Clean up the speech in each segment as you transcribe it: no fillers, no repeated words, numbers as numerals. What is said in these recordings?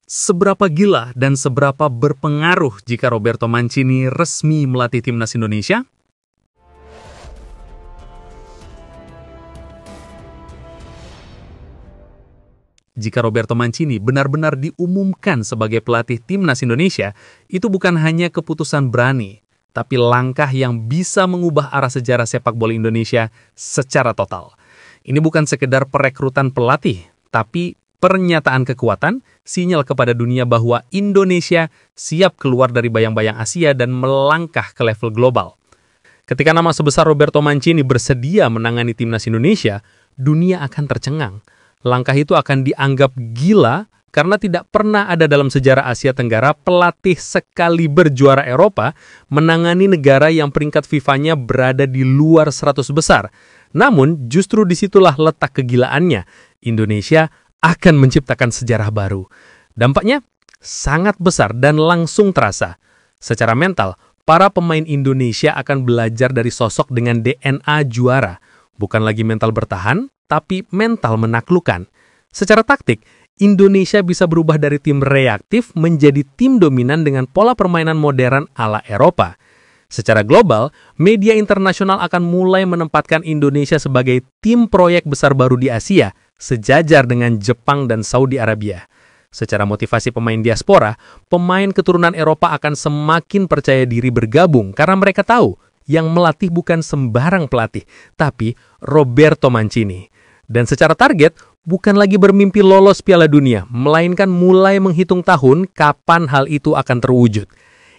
Seberapa gila dan seberapa berpengaruh jika Roberto Mancini resmi melatih timnas Indonesia? Jika Roberto Mancini benar-benar diumumkan sebagai pelatih timnas Indonesia, itu bukan hanya keputusan berani, tapi langkah yang bisa mengubah arah sejarah sepak bola Indonesia secara total. Ini bukan sekedar perekrutan pelatih, tapi pernyataan kekuatan, sinyal kepada dunia bahwa Indonesia siap keluar dari bayang-bayang Asia dan melangkah ke level global. Ketika nama sebesar Roberto Mancini bersedia menangani timnas Indonesia, dunia akan tercengang. Langkah itu akan dianggap gila karena tidak pernah ada dalam sejarah Asia Tenggara pelatih sekali berjuara Eropa menangani negara yang peringkat FIFA-nya berada di luar 100 besar. Namun, justru disitulah letak kegilaannya. Indonesia akan menciptakan sejarah baru. Dampaknya sangat besar dan langsung terasa. Secara mental, para pemain Indonesia akan belajar dari sosok dengan DNA juara. Bukan lagi mental bertahan, tapi mental menaklukkan. Secara taktik, Indonesia bisa berubah dari tim reaktif menjadi tim dominan dengan pola permainan modern ala Eropa. Secara global, media internasional akan mulai menempatkan Indonesia sebagai tim proyek besar baru di Asia, sejajar dengan Jepang dan Saudi Arabia. Secara motivasi pemain diaspora, pemain keturunan Eropa akan semakin percaya diri bergabung karena mereka tahu yang melatih bukan sembarang pelatih, tapi Roberto Mancini. Dan secara target, bukan lagi bermimpi lolos Piala Dunia, melainkan mulai menghitung tahun kapan hal itu akan terwujud.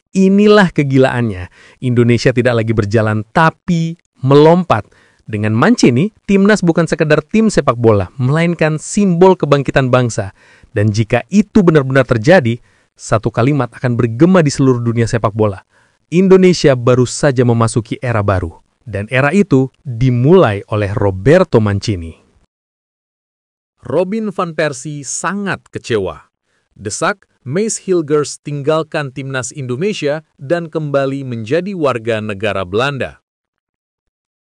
Inilah kegilaannya. Indonesia tidak lagi berjalan, tapi melompat. Dengan Mancini, timnas bukan sekedar tim sepak bola, melainkan simbol kebangkitan bangsa. Dan jika itu benar-benar terjadi, satu kalimat akan bergema di seluruh dunia sepak bola. Indonesia baru saja memasuki era baru. Dan era itu dimulai oleh Roberto Mancini. Robin van Persie sangat kecewa. Desak Mace Hilgers tinggalkan timnas Indonesia dan kembali menjadi warga negara Belanda.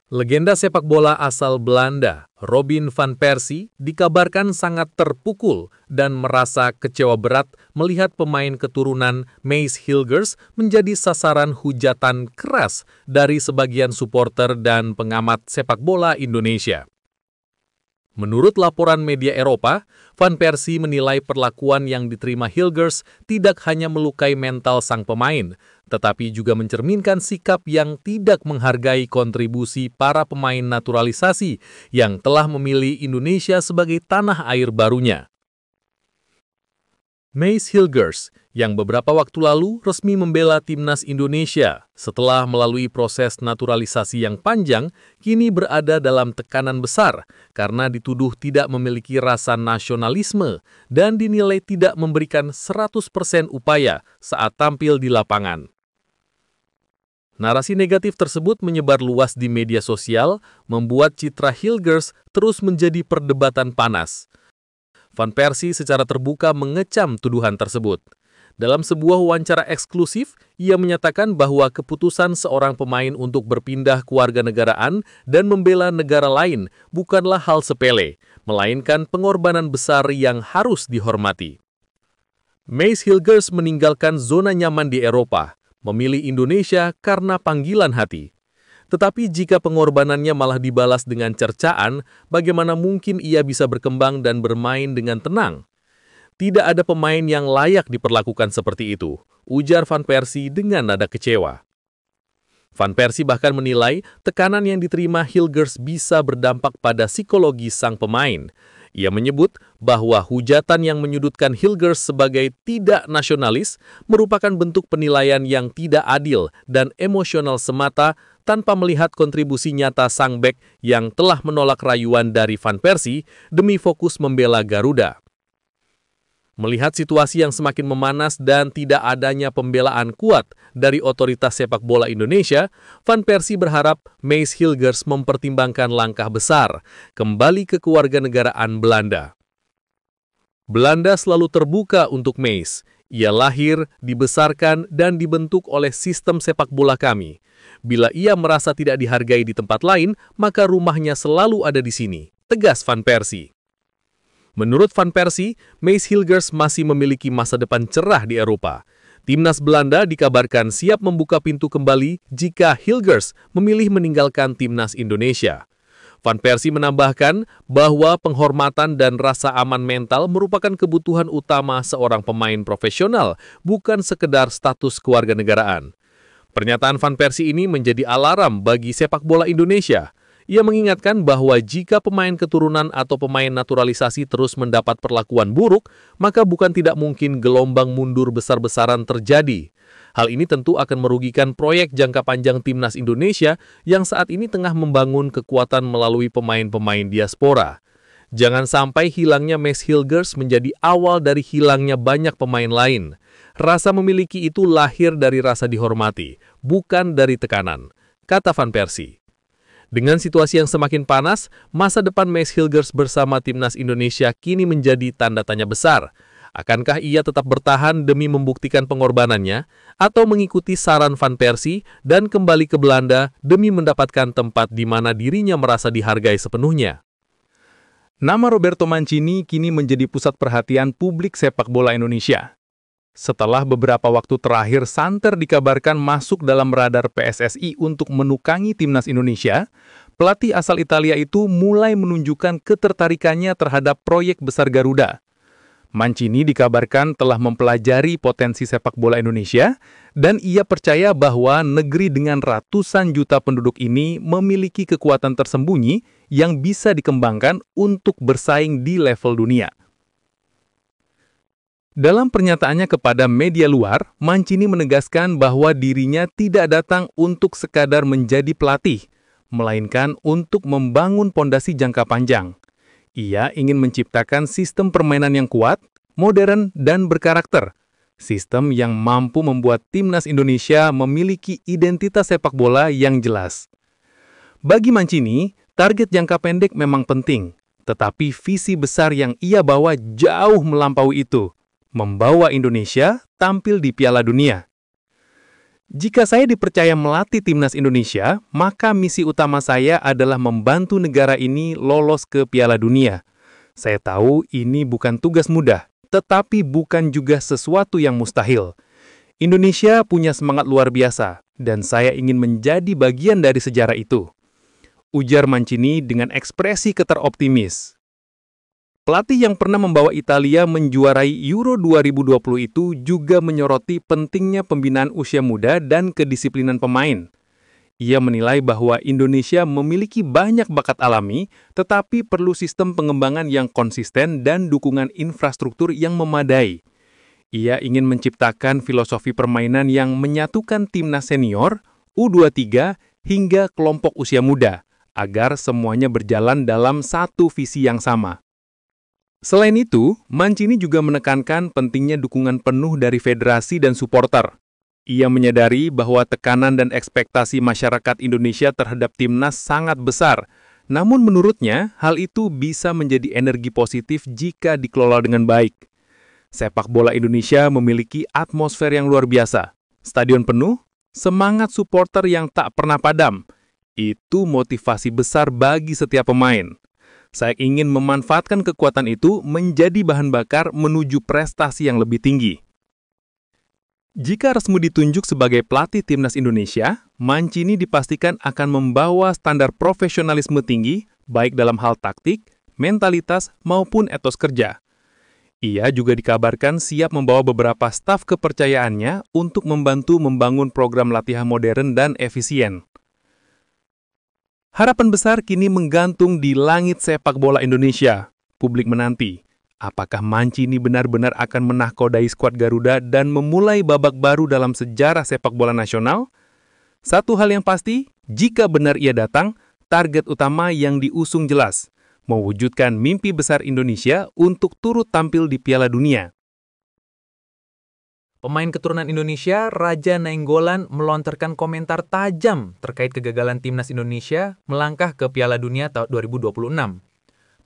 Legenda sepak bola asal Belanda, Robin van Persie, dikabarkan sangat terpukul dan merasa kecewa berat melihat pemain keturunan Mace Hilgers menjadi sasaran hujatan keras dari sebagian supporter dan pengamat sepak bola Indonesia. Menurut laporan media Eropa, Van Persie menilai perlakuan yang diterima Hilgers tidak hanya melukai mental sang pemain, tetapi juga mencerminkan sikap yang tidak menghargai kontribusi para pemain naturalisasi yang telah memilih Indonesia sebagai tanah air barunya. Mace Hilgers, yang beberapa waktu lalu resmi membela timnas Indonesia setelah melalui proses naturalisasi yang panjang, kini berada dalam tekanan besar karena dituduh tidak memiliki rasa nasionalisme dan dinilai tidak memberikan 100% upaya saat tampil di lapangan. Narasi negatif tersebut menyebar luas di media sosial, membuat citra Hilgers terus menjadi perdebatan panas. Van Persie secara terbuka mengecam tuduhan tersebut. Dalam sebuah wawancara eksklusif, ia menyatakan bahwa keputusan seorang pemain untuk berpindah kewarganegaraan dan membela negara lain bukanlah hal sepele, melainkan pengorbanan besar yang harus dihormati. Mace Hilgers meninggalkan zona nyaman di Eropa, memilih Indonesia karena panggilan hati. Tetapi jika pengorbanannya malah dibalas dengan cercaan, bagaimana mungkin ia bisa berkembang dan bermain dengan tenang? Tidak ada pemain yang layak diperlakukan seperti itu, ujar Van Persie dengan nada kecewa. Van Persie bahkan menilai tekanan yang diterima Hilgers bisa berdampak pada psikologi sang pemain. Ia menyebut bahwa hujatan yang menyudutkan Hilgers sebagai tidak nasionalis merupakan bentuk penilaian yang tidak adil dan emosional semata tanpa melihat kontribusi nyata sang bek yang telah menolak rayuan dari Van Persie demi fokus membela Garuda. Melihat situasi yang semakin memanas dan tidak adanya pembelaan kuat dari otoritas sepak bola Indonesia, Van Persie berharap Mace Hilgers mempertimbangkan langkah besar, kembali ke kewarganegaraan Belanda. Belanda selalu terbuka untuk Mace. Ia lahir, dibesarkan, dan dibentuk oleh sistem sepak bola kami. Bila ia merasa tidak dihargai di tempat lain, maka rumahnya selalu ada di sini, tegas Van Persie. Menurut Van Persie, Maes Hilgers masih memiliki masa depan cerah di Eropa. Timnas Belanda dikabarkan siap membuka pintu kembali jika Hilgers memilih meninggalkan timnas Indonesia. Van Persie menambahkan bahwa penghormatan dan rasa aman mental merupakan kebutuhan utama seorang pemain profesional, bukan sekedar status kewarganegaraan. Pernyataan Van Persie ini menjadi alarm bagi sepak bola Indonesia. Ia mengingatkan bahwa jika pemain keturunan atau pemain naturalisasi terus mendapat perlakuan buruk, maka bukan tidak mungkin gelombang mundur besar-besaran terjadi. Hal ini tentu akan merugikan proyek jangka panjang timnas Indonesia yang saat ini tengah membangun kekuatan melalui pemain-pemain diaspora. Jangan sampai hilangnya Maes Hilgers menjadi awal dari hilangnya banyak pemain lain. Rasa memiliki itu lahir dari rasa dihormati, bukan dari tekanan, kata Van Persie. Dengan situasi yang semakin panas, masa depan Maes Hilgers bersama timnas Indonesia kini menjadi tanda tanya besar. Akankah ia tetap bertahan demi membuktikan pengorbanannya, atau mengikuti saran Van Persie dan kembali ke Belanda demi mendapatkan tempat di mana dirinya merasa dihargai sepenuhnya? Nama Roberto Mancini kini menjadi pusat perhatian publik sepak bola Indonesia. Setelah beberapa waktu terakhir santer dikabarkan masuk dalam radar PSSI untuk menukangi timnas Indonesia, pelatih asal Italia itu mulai menunjukkan ketertarikannya terhadap proyek besar Garuda. Mancini dikabarkan telah mempelajari potensi sepak bola Indonesia, dan ia percaya bahwa negeri dengan ratusan juta penduduk ini memiliki kekuatan tersembunyi yang bisa dikembangkan untuk bersaing di level dunia. Dalam pernyataannya kepada media luar, Mancini menegaskan bahwa dirinya tidak datang untuk sekadar menjadi pelatih, melainkan untuk membangun pondasi jangka panjang. Ia ingin menciptakan sistem permainan yang kuat, modern, dan berkarakter. Sistem yang mampu membuat timnas Indonesia memiliki identitas sepak bola yang jelas. Bagi Mancini, target jangka pendek memang penting, tetapi visi besar yang ia bawa jauh melampaui itu. Membawa Indonesia tampil di Piala Dunia. Jika saya dipercaya melatih timnas Indonesia, maka misi utama saya adalah membantu negara ini lolos ke Piala Dunia. Saya tahu ini bukan tugas mudah, tetapi bukan juga sesuatu yang mustahil. Indonesia punya semangat luar biasa, dan saya ingin menjadi bagian dari sejarah itu, ujar Mancini dengan ekspresi keteroptimis. Pelatih yang pernah membawa Italia menjuarai Euro 2020 itu juga menyoroti pentingnya pembinaan usia muda dan kedisiplinan pemain. Ia menilai bahwa Indonesia memiliki banyak bakat alami, tetapi perlu sistem pengembangan yang konsisten dan dukungan infrastruktur yang memadai. Ia ingin menciptakan filosofi permainan yang menyatukan timnas senior, U23, hingga kelompok usia muda, agar semuanya berjalan dalam satu visi yang sama. Selain itu, Mancini juga menekankan pentingnya dukungan penuh dari federasi dan supporter. Ia menyadari bahwa tekanan dan ekspektasi masyarakat Indonesia terhadap timnas sangat besar, namun menurutnya hal itu bisa menjadi energi positif jika dikelola dengan baik. Sepak bola Indonesia memiliki atmosfer yang luar biasa. Stadion penuh, semangat supporter yang tak pernah padam. Itu motivasi besar bagi setiap pemain. Saya ingin memanfaatkan kekuatan itu menjadi bahan bakar menuju prestasi yang lebih tinggi. Jika resmi ditunjuk sebagai pelatih timnas Indonesia, Mancini dipastikan akan membawa standar profesionalisme tinggi, baik dalam hal taktik, mentalitas, maupun etos kerja. Ia juga dikabarkan siap membawa beberapa staf kepercayaannya untuk membantu membangun program latihan modern dan efisien. Harapan besar kini menggantung di langit sepak bola Indonesia. Publik menanti, apakah Mancini benar-benar akan menahkodai skuad Garuda dan memulai babak baru dalam sejarah sepak bola nasional? Satu hal yang pasti, jika benar ia datang, target utama yang diusung jelas, mewujudkan mimpi besar Indonesia untuk turut tampil di Piala Dunia. Pemain keturunan Indonesia, Raja Nainggolan, melontarkan komentar tajam terkait kegagalan timnas Indonesia melangkah ke Piala Dunia tahun 2026.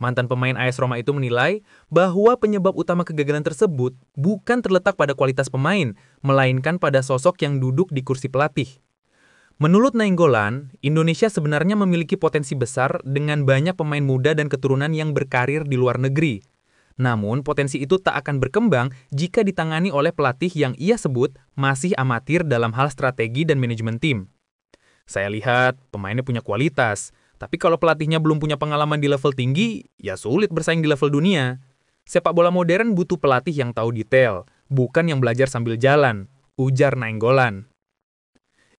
Mantan pemain AS Roma itu menilai bahwa penyebab utama kegagalan tersebut bukan terletak pada kualitas pemain, melainkan pada sosok yang duduk di kursi pelatih. Menurut Nainggolan, Indonesia sebenarnya memiliki potensi besar dengan banyak pemain muda dan keturunan yang berkarir di luar negeri. Namun, potensi itu tak akan berkembang jika ditangani oleh pelatih yang ia sebut masih amatir dalam hal strategi dan manajemen tim. Saya lihat pemainnya punya kualitas, tapi kalau pelatihnya belum punya pengalaman di level tinggi, ya sulit bersaing di level dunia. Sepak bola modern butuh pelatih yang tahu detail, bukan yang belajar sambil jalan, ujar Nainggolan.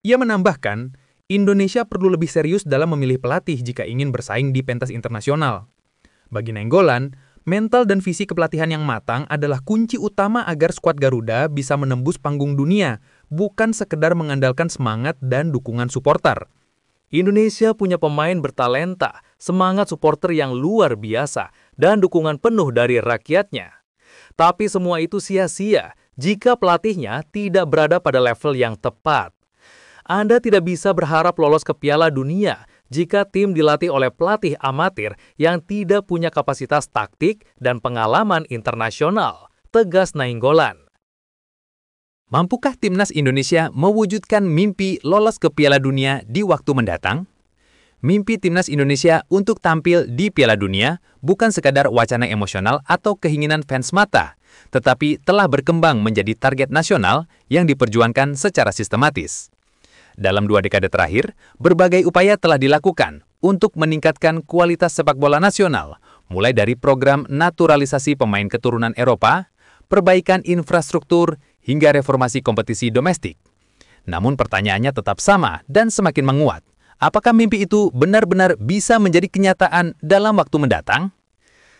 Ia menambahkan, Indonesia perlu lebih serius dalam memilih pelatih jika ingin bersaing di pentas internasional. Bagi Nainggolan, mental dan visi kepelatihan yang matang adalah kunci utama agar skuad Garuda bisa menembus panggung dunia, bukan sekedar mengandalkan semangat dan dukungan supporter. Indonesia punya pemain bertalenta, semangat supporter yang luar biasa, dan dukungan penuh dari rakyatnya. Tapi semua itu sia-sia jika pelatihnya tidak berada pada level yang tepat. Anda tidak bisa berharap lolos ke Piala Dunia jika tim dilatih oleh pelatih amatir yang tidak punya kapasitas taktik dan pengalaman internasional, tegas Nainggolan. Mampukah timnas Indonesia mewujudkan mimpi lolos ke Piala Dunia di waktu mendatang? Mimpi timnas Indonesia untuk tampil di Piala Dunia bukan sekadar wacana emosional atau keinginan fans mata, tetapi telah berkembang menjadi target nasional yang diperjuangkan secara sistematis. Dalam 2 dekade terakhir, berbagai upaya telah dilakukan untuk meningkatkan kualitas sepak bola nasional, mulai dari program naturalisasi pemain keturunan Eropa, perbaikan infrastruktur, hingga reformasi kompetisi domestik. Namun pertanyaannya tetap sama dan semakin menguat. Apakah mimpi itu benar-benar bisa menjadi kenyataan dalam waktu mendatang?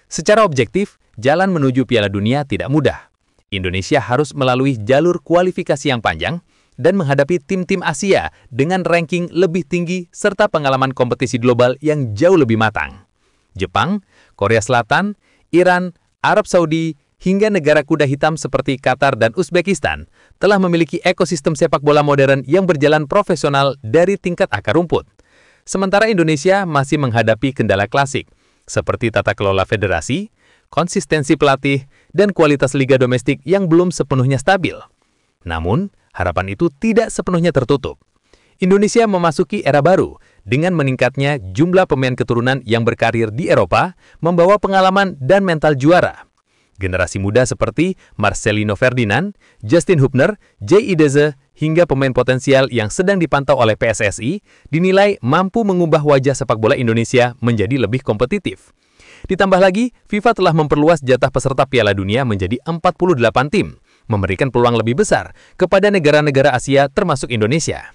Secara objektif, jalan menuju Piala Dunia tidak mudah. Indonesia harus melalui jalur kualifikasi yang panjang dan menghadapi tim-tim Asia dengan ranking lebih tinggi serta pengalaman kompetisi global yang jauh lebih matang. Jepang, Korea Selatan, Iran, Arab Saudi, hingga negara kuda hitam seperti Qatar dan Uzbekistan telah memiliki ekosistem sepak bola modern yang berjalan profesional dari tingkat akar rumput. Sementara Indonesia masih menghadapi kendala klasik, seperti tata kelola federasi, konsistensi pelatih, dan kualitas liga domestik yang belum sepenuhnya stabil. Namun, harapan itu tidak sepenuhnya tertutup. Indonesia memasuki era baru dengan meningkatnya jumlah pemain keturunan yang berkarir di Eropa, membawa pengalaman dan mental juara. Generasi muda seperti Marcelino Ferdinand, Justin Hubner, Jay Ideze, hingga pemain potensial yang sedang dipantau oleh PSSI dinilai mampu mengubah wajah sepak bola Indonesia menjadi lebih kompetitif. Ditambah lagi, FIFA telah memperluas jatah peserta Piala Dunia menjadi 48 tim, memberikan peluang lebih besar kepada negara-negara Asia termasuk Indonesia.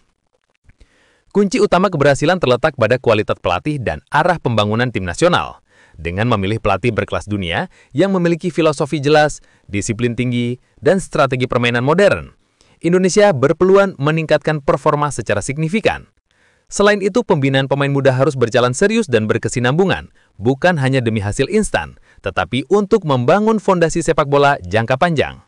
Kunci utama keberhasilan terletak pada kualitas pelatih dan arah pembangunan tim nasional. Dengan memilih pelatih berkelas dunia yang memiliki filosofi jelas, disiplin tinggi, dan strategi permainan modern, Indonesia berpeluang meningkatkan performa secara signifikan. Selain itu, pembinaan pemain muda harus berjalan serius dan berkesinambungan, bukan hanya demi hasil instan, tetapi untuk membangun fondasi sepak bola jangka panjang.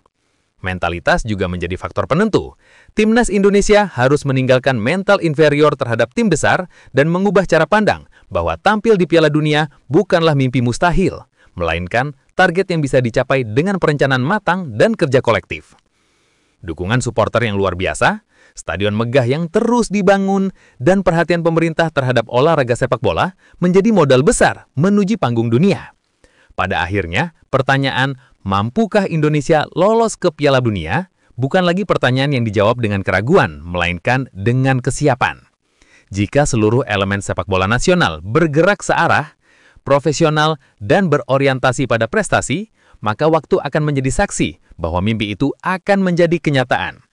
Mentalitas juga menjadi faktor penentu. Timnas Indonesia harus meninggalkan mental inferior terhadap tim besar dan mengubah cara pandang bahwa tampil di Piala Dunia bukanlah mimpi mustahil, melainkan target yang bisa dicapai dengan perencanaan matang dan kerja kolektif. Dukungan supporter yang luar biasa, stadion megah yang terus dibangun, dan perhatian pemerintah terhadap olahraga sepak bola menjadi modal besar menuju panggung dunia. Pada akhirnya, pertanyaan mampukah Indonesia lolos ke Piala Dunia bukan lagi pertanyaan yang dijawab dengan keraguan, melainkan dengan kesiapan. Jika seluruh elemen sepak bola nasional bergerak searah, profesional, dan berorientasi pada prestasi, maka waktu akan menjadi saksi bahwa mimpi itu akan menjadi kenyataan.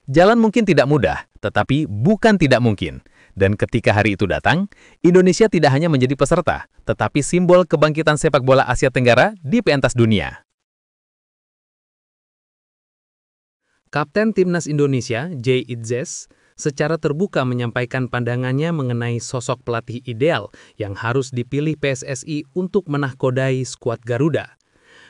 Jalan mungkin tidak mudah, tetapi bukan tidak mungkin. Dan ketika hari itu datang, Indonesia tidak hanya menjadi peserta, tetapi simbol kebangkitan sepak bola Asia Tenggara di pentas dunia. Kapten Timnas Indonesia, Jay Ideze, secara terbuka menyampaikan pandangannya mengenai sosok pelatih ideal yang harus dipilih PSSI untuk menahkodai skuad Garuda.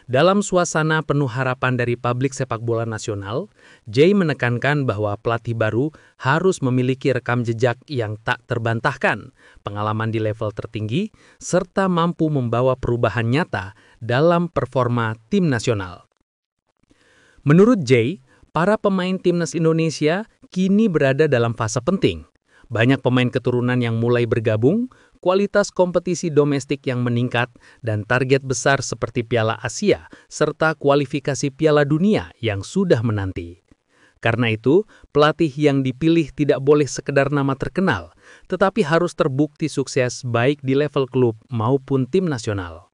Dalam suasana penuh harapan dari publik sepak bola nasional, Jay menekankan bahwa pelatih baru harus memiliki rekam jejak yang tak terbantahkan, pengalaman di level tertinggi, serta mampu membawa perubahan nyata dalam performa tim nasional. Menurut Jay, para pemain timnas Indonesia kini berada dalam fase penting. Banyak pemain keturunan yang mulai bergabung, kualitas kompetisi domestik yang meningkat, dan target besar seperti Piala Asia serta kualifikasi Piala Dunia yang sudah menanti. Karena itu, pelatih yang dipilih tidak boleh sekedar nama terkenal, tetapi harus terbukti sukses baik di level klub maupun tim nasional.